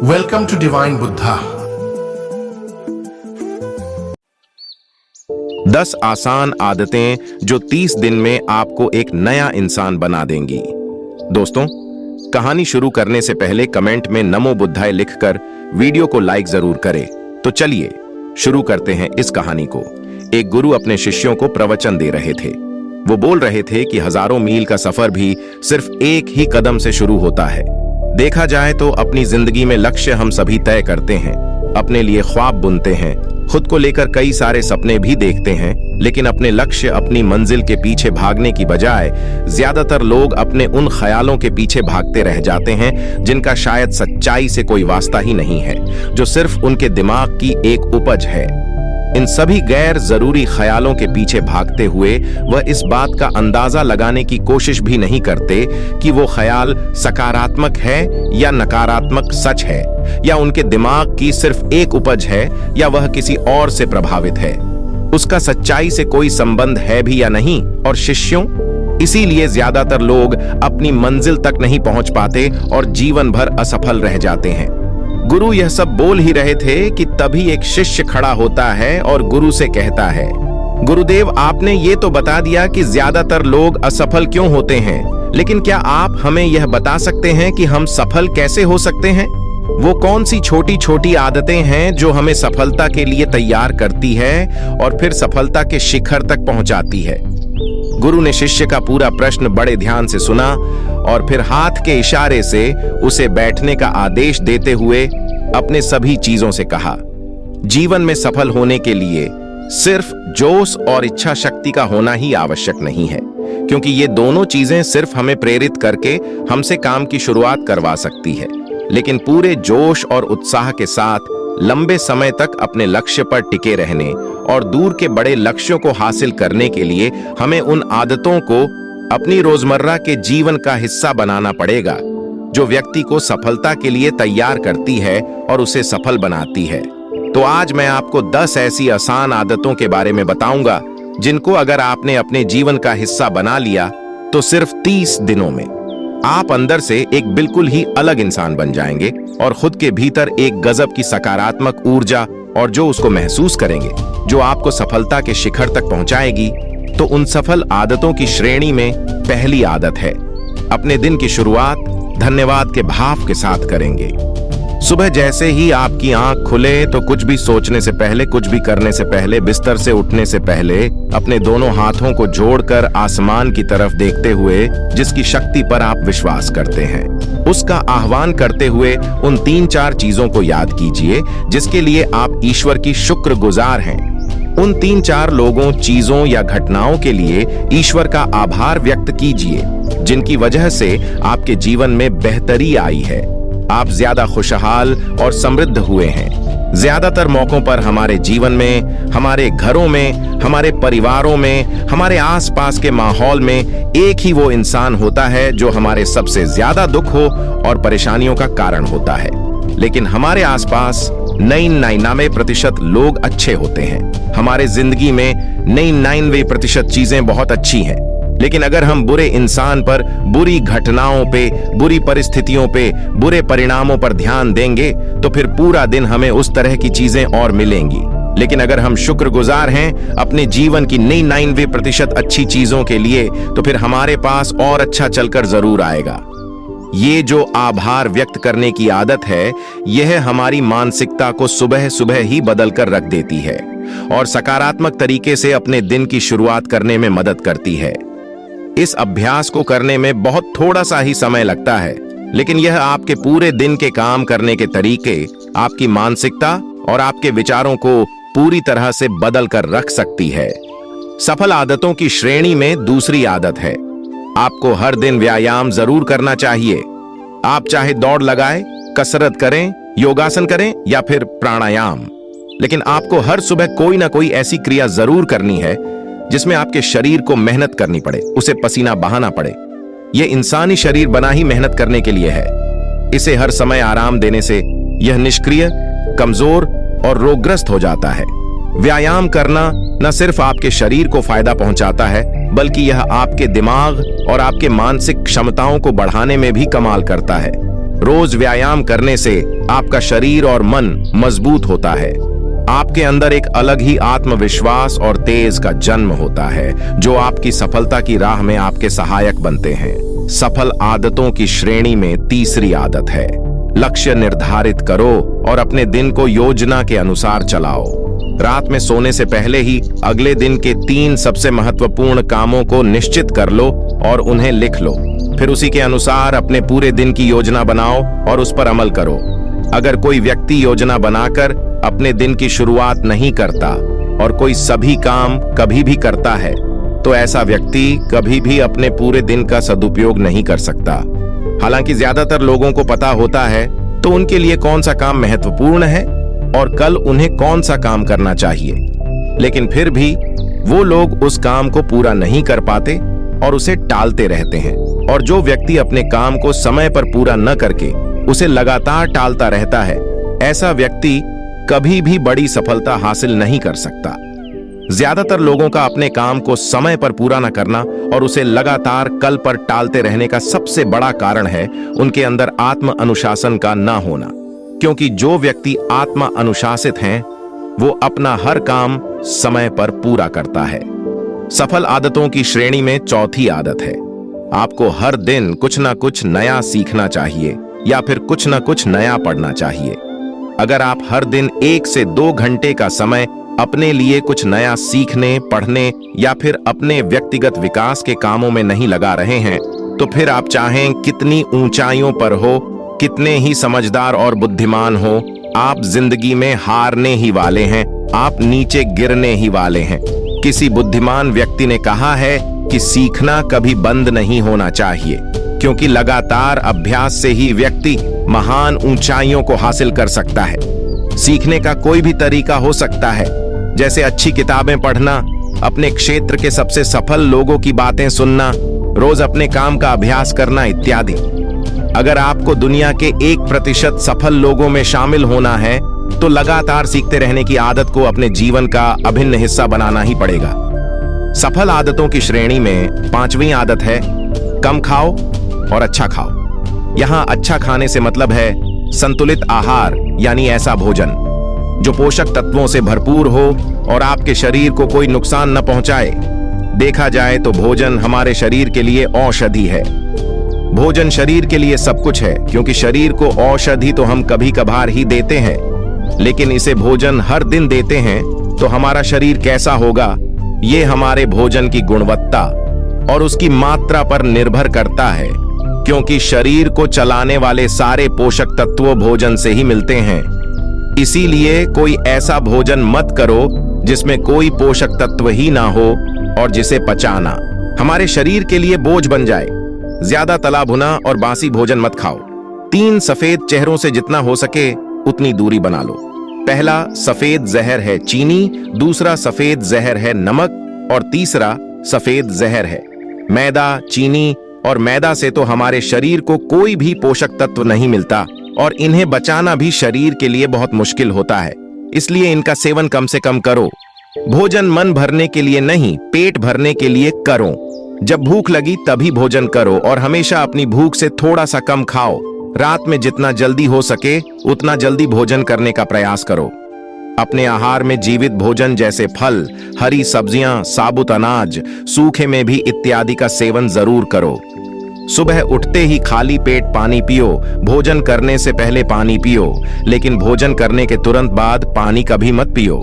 Welcome to Divine Buddha. 10 आसान आदतें जो 30 दिन में आपको एक नया इंसान बना देंगी। दोस्तों, कहानी शुरू करने से पहले कमेंट में नमो बुद्धाय लिखकर वीडियो को लाइक जरूर करें। तो चलिए शुरू करते हैं इस कहानी को। एक गुरु अपने शिष्यों को प्रवचन दे रहे थे। वो बोल रहे थे कि हजारों मील का सफर भी सिर्फ एक ही कदम से शुरू होता है। देखा जाए तो अपनी जिंदगी में लक्ष्य हम सभी तय करते हैं, अपने लिए ख्वाब बुनते हैं, खुद को लेकर कई सारे सपने भी देखते हैं, लेकिन अपने लक्ष्य, अपनी मंजिल के पीछे भागने की बजाय ज्यादातर लोग अपने उन ख्यालों के पीछे भागते रह जाते हैं जिनका शायद सच्चाई से कोई वास्ता ही नहीं है, जो सिर्फ उनके दिमाग की एक उपज है। इन सभी गैर जरूरी ख्यालों के पीछे भागते हुए वह इस बात का अंदाजा लगाने की कोशिश भी नहीं करते कि वो ख्याल सकारात्मक है या नकारात्मक सच है, या उनके दिमाग की सिर्फ एक उपज है या वह किसी और से प्रभावित है, उसका सच्चाई से कोई संबंध है भी या नहीं। और शिष्यों, इसीलिए ज्यादातर लोग अपनी मंजिल तक नहीं पहुंच पाते और जीवन भर असफल रह जाते हैं। गुरु यह सब बोल ही रहे थे कि तभी एक शिष्य खड़ा होता है और गुरु से कहता है, गुरुदेव, आपने ये तो बता दिया कि ज्यादातर लोग असफल क्यों होते हैं, लेकिन क्या आप हमें यह बता सकते हैं कि हम सफल कैसे हो सकते हैं? वो कौन सी छोटी छोटी आदतें हैं जो हमें सफलता के लिए तैयार करती है और फिर सफलता के शिखर तक पहुंचाती है? गुरु ने शिष्य का पूरा प्रश्न बड़े ध्यान से सुना और फिर हाथ के इशारे से उसे बैठने का आदेश देते हुए अपने सभी चीजों से कहा, जीवन में सफल होने के लिए सिर्फ जोश और इच्छा शक्ति का होना ही आवश्यक नहीं है, क्योंकि ये दोनों चीजें सिर्फ हमें प्रेरित करके हमसे काम की शुरुआत करवा सकती है, लेकिन पूरे जोश और उत्साह के साथ लंबे समय तक अपने लक्ष्य पर टिके रहने और दूर के बड़े लक्ष्यों को हासिल करने के लिए हमें उन आदतों को अपनी रोजमर्रा के जीवन का हिस्सा बनाना पड़ेगा जो व्यक्ति को सफलता के लिए तैयार करती है और उसे सफल बनाती है। तो आज मैं आपको 10 ऐसी आसान आदतों के बारे में बताऊंगा जिनको अगर आपने अपने जीवन का हिस्सा बना लिया तो सिर्फ 30 दिनों में आप अंदर से एक बिल्कुल ही अलग इंसान बन जाएंगे और खुद के भीतर एक गजब की सकारात्मक ऊर्जा और जो उसको महसूस करेंगे, जो आपको सफलता के शिखर तक पहुंचाएगी। तो उन सफल आदतों की श्रेणी में पहली आदत है, अपने दिन की शुरुआत धन्यवाद के भाव के साथ करेंगे। सुबह जैसे ही आपकी आंख खुले तो कुछ भी सोचने से पहले, कुछ भी करने से पहले, बिस्तर से उठने से पहले अपने दोनों हाथों को जोड़कर आसमान की तरफ देखते हुए जिसकी शक्ति पर आप विश्वास करते हैं, उसका आह्वान करते हुए उन 3-4 चीजों को याद कीजिए जिसके लिए आप ईश्वर की शुक्रगुजार हैं। उन 3-4 लोगों, चीजों या घटनाओं के लिए ईश्वर का आभार व्यक्त कीजिए जिनकी वजह से आपके जीवन में बेहतरी आई है, आप ज्यादा खुशहाल और समृद्ध हुए हैं। ज्यादातर मौकों पर हमारे जीवन में, हमारे घरों में, हमारे परिवारों में, हमारे आसपास के माहौल में एक ही वो इंसान होता है जो हमारे सबसे ज्यादा दुख हो और परेशानियों का कारण होता है, लेकिन हमारे आसपास 99% लोग अच्छे होते हैं। हमारे जिंदगी में 99% चीजें बहुत अच्छी हैं, लेकिन अगर हम बुरे इंसान पर, बुरी घटनाओं पे, बुरी परिस्थितियों पे, बुरे परिणामों पर ध्यान देंगे तो फिर पूरा दिन हमें उस तरह की चीजें और मिलेंगी। लेकिन अगर हम शुक्रगुजार हैं अपने जीवन की 99% अच्छी चीजों के लिए, तो फिर हमारे पास और अच्छा चलकर जरूर आएगा। ये जो आभार व्यक्त करने की आदत है, यह हमारी मानसिकता को सुबह सुबह ही बदल कर रख देती है और सकारात्मक तरीके से अपने दिन की शुरुआत करने में मदद करती है। इस अभ्यास को करने में बहुत थोड़ा सा ही समय लगता है, लेकिन यह आपके पूरे दिन के काम करने के तरीके, आपकी मानसिकता और आपके विचारों को पूरी तरह से बदल कर रख सकती है। सफल आदतों की श्रेणी में दूसरी आदत है, आपको हर दिन व्यायाम जरूर करना चाहिए। आप चाहे दौड़ लगाएं, कसरत करें, योगासन करें या फिर प्राणायाम, लेकिन आपको हर सुबह कोई ना कोई ऐसी क्रिया जरूर करनी है जिसमें आपके शरीर को मेहनत करनी पड़े, उसे पसीना बहाना पड़े। यह इंसानी शरीर बना ही मेहनत करने के लिए है। इसे हर समय आराम देने से यह निष्क्रिय, कमजोर और रोगग्रस्त हो जाता है। व्यायाम करना न सिर्फ आपके शरीर को फायदा पहुंचाता है, बल्कि यह आपके दिमाग और आपके मानसिक क्षमताओं को बढ़ाने में भी कमाल करता है। रोज व्यायाम करने से आपका शरीर और मन मजबूत होता है। आपके अंदर एक अलग ही आत्मविश्वास और तेज का जन्म होता है जो आपकी सफलता की राह में आपके सहायक बनते हैं। सफल आदतों की श्रेणी में तीसरी आदत है, लक्ष्य निर्धारित करो और अपने दिन को योजना के अनुसार चलाओ। रात में सोने से पहले ही अगले दिन के 3 सबसे महत्वपूर्ण कामों को निश्चित कर लो और उन्हें लिख लो। फिर उसी के अनुसार अपने पूरे दिन की योजना बनाओ और उस पर अमल करो। अगर कोई व्यक्ति योजना बनाकर अपने दिन की शुरुआत नहीं करता और कोई सभी काम कभी भी करता है तो ऐसा व्यक्ति कभी भी अपने पूरे दिन का सदुपयोग नहीं कर सकता। हालांकि ज्यादातर लोगों को पता होता है तो उनके लिए कौन सा काम महत्वपूर्ण है और कल उन्हें कौन सा काम करना चाहिए, लेकिन फिर भी वो लोग उस काम को पूरा नहीं कर पाते और उसे टालते रहते हैं। और जो व्यक्ति अपने काम को समय पर पूरा न करके उसे लगातार टालता रहता है, ऐसा व्यक्ति कभी भी बड़ी सफलता हासिल नहीं कर सकता। ज्यादातर लोगों का अपने काम को समय पर पूरा न करना और उसे लगातार कल पर टालते रहने का सबसे बड़ा कारण है उनके अंदर आत्म अनुशासन का ना होना। क्योंकि जो व्यक्ति आत्मा अनुशासित हैं, वो अपना हर काम समय पर पूरा करता है। सफल आदतों की श्रेणी में चौथी आदत है, आपको हर दिन कुछ ना कुछ नया सीखना चाहिए या फिर कुछ ना कुछ नया पढ़ना चाहिए। अगर आप हर दिन 1 से 2 घंटे का समय अपने लिए कुछ नया सीखने, पढ़ने या फिर अपने व्यक्तिगत विकास के कामों में नहीं लगा रहे हैं, तो फिर आप चाहें कितनी ऊंचाइयों पर हो, कितने ही समझदार और बुद्धिमान हो, आप जिंदगी में हारने ही वाले हैं, आप नीचे गिरने ही वाले हैं। किसी बुद्धिमान व्यक्ति ने कहा है कि सीखना कभी बंद नहीं होना चाहिए, क्योंकि लगातार अभ्यास से ही व्यक्ति महान ऊंचाइयों को हासिल कर सकता है। सीखने का कोई भी तरीका हो सकता है, जैसे अच्छी किताबें पढ़ना, अपने क्षेत्र के सबसे सफल लोगों की बातें सुनना, रोज अपने काम का अभ्यास करना इत्यादि। अगर आपको दुनिया के 1% सफल लोगों में शामिल होना है तो लगातार सीखते रहने की आदत को अपने जीवन का अभिन्न हिस्सा बनाना ही पड़ेगा। सफल आदतों की श्रेणी में 5वीं आदत है, कम खाओ और अच्छा खाओ। यहां अच्छा खाने से मतलब है संतुलित आहार, यानी ऐसा भोजन जो पोषक तत्वों से भरपूर हो और आपके शरीर को कोई नुकसान न पहुंचाए। देखा जाए तो भोजन हमारे शरीर के लिए औषधि है। भोजन शरीर के लिए सब कुछ है, क्योंकि शरीर को औषधि तो हम कभी कभार ही देते हैं, लेकिन इसे भोजन हर दिन देते हैं तो हमारा शरीर कैसा होगा, ये हमारे भोजन की गुणवत्ता और उसकी मात्रा पर निर्भर करता है। क्योंकि शरीर को चलाने वाले सारे पोषक तत्व भोजन से ही मिलते हैं। इसीलिए कोई ऐसा भोजन मत करो जिसमें कोई पोषक तत्व ही ना हो और जिसे पचाना हमारे शरीर के लिए बोझ बन जाए। ज्यादा तला भुना और बासी भोजन मत खाओ। 3 सफेद चेहरों से जितना हो सके उतनी दूरी बना लो। पहला सफेद जहर है चीनी, दूसरा सफेद जहर है नमक और तीसरा सफेद जहर है मैदा। चीनी और मैदा से तो हमारे शरीर को कोई भी पोषक तत्व नहीं मिलता और इन्हें बचाना भी शरीर के लिए बहुत मुश्किल होता है, इसलिए इनका सेवन कम से कम करो। भोजन मन भरने के लिए नहीं, पेट भरने के लिए करो। जब भूख लगी तभी भोजन करो और हमेशा अपनी भूख से थोड़ा सा कम खाओ। रात में जितना जल्दी हो सके उतना जल्दी भोजन करने का प्रयास करो। अपने आहार में जीवित भोजन जैसे फल, हरी सब्जियां, साबुत अनाज, सूखे में भी इत्यादि का सेवन जरूर करो। सुबह उठते ही खाली पेट पानी पियो। भोजन करने से पहले पानी पियो, लेकिन भोजन करने के तुरंत बाद पानी कभी मत पियो।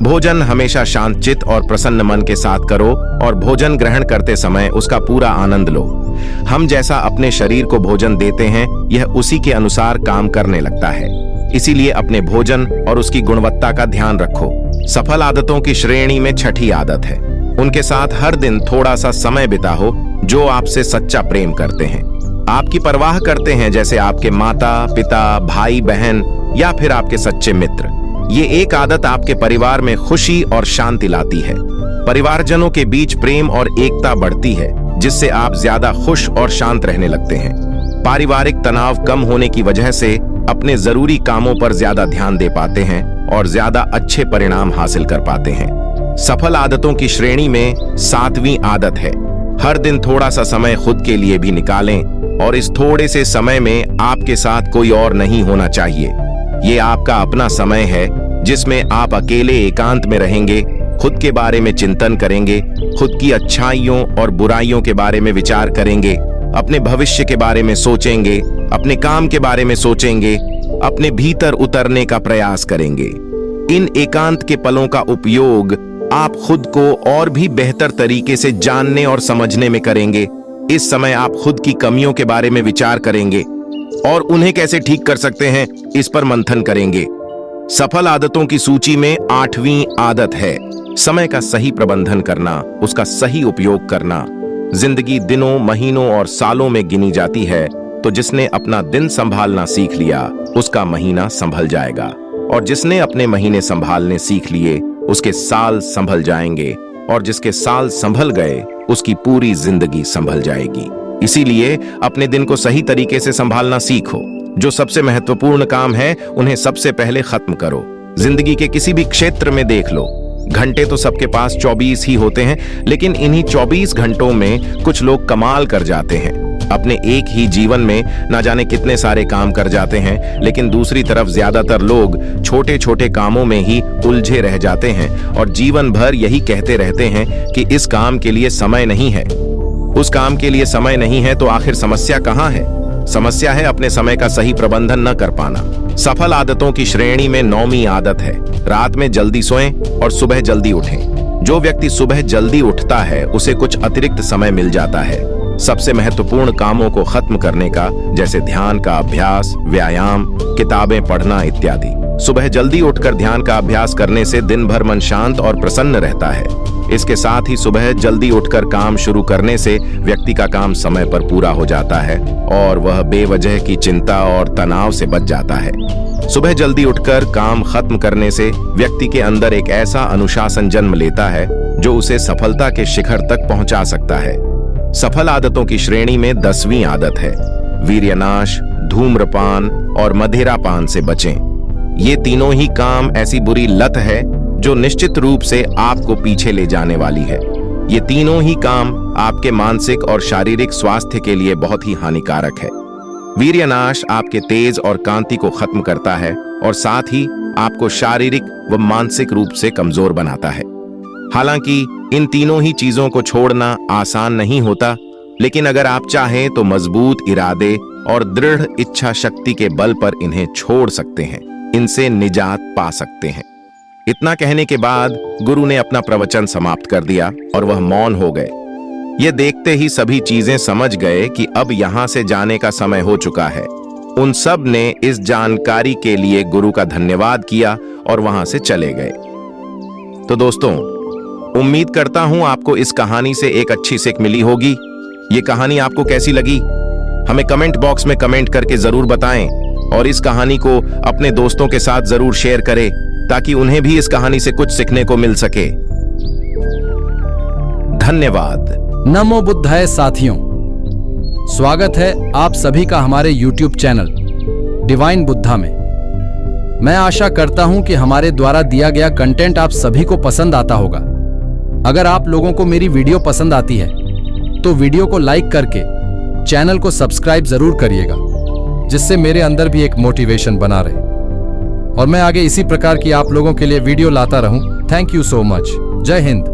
भोजन हमेशा शांतचित्त और प्रसन्न मन के साथ करो और भोजन ग्रहण करते समय उसका पूरा आनंद लो। हम जैसा अपने शरीर को भोजन देते हैं, यह उसी के अनुसार काम करने लगता है। इसीलिए अपने भोजन और उसकी गुणवत्ता का ध्यान रखो। सफल आदतों की श्रेणी में 6ठी आदत है, उनके साथ हर दिन थोड़ा सा समय बिताओ जो आपसे सच्चा प्रेम करते हैं, आपकी परवाह करते हैं, जैसे आपके माता पिता, भाई बहन या फिर आपके सच्चे मित्र। ये एक आदत आपके परिवार में खुशी और शांति लाती है। परिवारजनों के बीच प्रेम और एकता बढ़ती है, जिससे आप ज्यादा खुश और शांत रहने लगते हैं। पारिवारिक तनाव कम होने की वजह से अपने जरूरी कामों पर ज्यादा ध्यान दे पाते हैं और ज्यादा अच्छे परिणाम हासिल कर पाते हैं। सफल आदतों की श्रेणी में 7वीं आदत है, हर दिन थोड़ा सा समय खुद के लिए भी निकालें। और इस थोड़े से समय में आपके साथ कोई और नहीं होना चाहिए। ये आपका अपना समय है जिसमें आप अकेले एकांत में रहेंगे, खुद के बारे में चिंतन करेंगे, खुद की अच्छाइयों और बुराइयों के बारे में विचार करेंगे, अपने भविष्य के बारे में सोचेंगे, अपने काम के बारे में सोचेंगे, अपने भीतर उतरने का प्रयास करेंगे। इन एकांत के पलों का उपयोग आप खुद को और भी बेहतर तरीके से जानने और समझने में करेंगे। इस समय आप खुद की कमियों के बारे में विचार करेंगे और उन्हें कैसे ठीक कर सकते हैं, इस पर मंथन करेंगे। सफल आदतों की सूची में 8वीं आदत है समय का सही प्रबंधन करना, उसका सही उपयोग करना। जिंदगी दिनों, महीनों और सालों में गिनी जाती है, तो जिसने अपना दिन संभालना सीख लिया उसका महीना संभल जाएगा, और जिसने अपने महीने संभालने सीख लिए उसके साल संभल जाएंगे, और जिसके साल संभल गए उसकी पूरी जिंदगी संभल जाएगी। इसीलिए अपने दिन को सही तरीके से संभालना सीखो। जो सबसे महत्वपूर्ण काम है उन्हें सबसे पहले खत्म करो। जिंदगी के किसी भी क्षेत्र में देख लो, घंटे तो सबके पास 24 ही होते हैं, लेकिन इन्हीं 24 घंटों में कुछ लोग कमाल कर जाते हैं। अपने एक ही जीवन में ना जाने कितने सारे काम कर जाते हैं, लेकिन दूसरी तरफ ज्यादातर लोग छोटे छोटे कामों में ही उलझे रह जाते हैं और जीवन भर यही कहते रहते हैं कि इस काम के लिए समय नहीं है, उस काम के लिए समय नहीं है। तो आखिर समस्या कहाँ है? समस्या है अपने समय का सही प्रबंधन न कर पाना। सफल आदतों की श्रेणी में 9वीं आदत है रात में जल्दी सोएं और सुबह जल्दी उठें। जो व्यक्ति सुबह जल्दी उठता है उसे कुछ अतिरिक्त समय मिल जाता है सबसे महत्वपूर्ण कामों को खत्म करने का, जैसे ध्यान का अभ्यास, व्यायाम, किताबें पढ़ना इत्यादि। सुबह जल्दी उठकर ध्यान का अभ्यास करने से दिन भर मन शांत और प्रसन्न रहता है। इसके साथ ही सुबह जल्दी उठकर काम शुरू करने से व्यक्ति का काम समय पर पूरा हो जाता है और वह बेवजह की चिंता और तनाव से बच जाता है। सुबह जल्दी उठकर काम खत्म करने से व्यक्ति के अंदर एक ऐसा अनुशासन जन्म लेता है जो उसे सफलता के शिखर तक पहुंचा सकता है। सफल आदतों की श्रेणी में 10वीं आदत है वीर्यनाश, धूम्रपान और मदिरापान से बचें। ये तीनों ही काम ऐसी बुरी लत है जो निश्चित रूप से आपको पीछे ले जाने वाली है। ये तीनों ही काम आपके मानसिक और शारीरिक स्वास्थ्य के लिए बहुत ही हानिकारक है। वीर्यनाश आपके तेज और कांति को खत्म करता है और साथ ही आपको शारीरिक व मानसिक रूप से कमजोर बनाता है। हालांकि इन तीनों ही चीजों को छोड़ना आसान नहीं होता, लेकिन अगर आप चाहें तो मजबूत इरादे और दृढ़ इच्छा शक्ति के बल पर इन्हें छोड़ सकते हैं, इनसे निजात पा सकते हैं। इतना कहने के बाद गुरु ने अपना प्रवचन समाप्त कर दिया और वह मौन हो गए। ये देखते ही सभी चीजें समझ गए कि अब यहां से जाने का समय हो चुका है। उन सब ने इस जानकारी के लिए गुरु का धन्यवाद किया और वहां से चले गए। तो दोस्तों, उम्मीद करता हूं आपको इस कहानी से एक अच्छी सीख मिली होगी। ये कहानी आपको कैसी लगी हमें कमेंट बॉक्स में कमेंट करके जरूर बताएं और इस कहानी को अपने दोस्तों के साथ जरूर शेयर करें ताकि उन्हें भी इस कहानी से कुछ सीखने को मिल सके। धन्यवाद। नमो बुद्धाय साथियों, स्वागत है आप सभी का हमारे YouTube चैनल डिवाइन बुद्धा में। मैं आशा करता हूं कि हमारे द्वारा दिया गया कंटेंट आप सभी को पसंद आता होगा। अगर आप लोगों को मेरी वीडियो पसंद आती है तो वीडियो को लाइक करके चैनल को सब्सक्राइब जरूर करिएगा, जिससे मेरे अंदर भी एक मोटिवेशन बना रहे और मैं आगे इसी प्रकार की आप लोगों के लिए वीडियो लाता रहूं। Thank you so much. जय हिंद।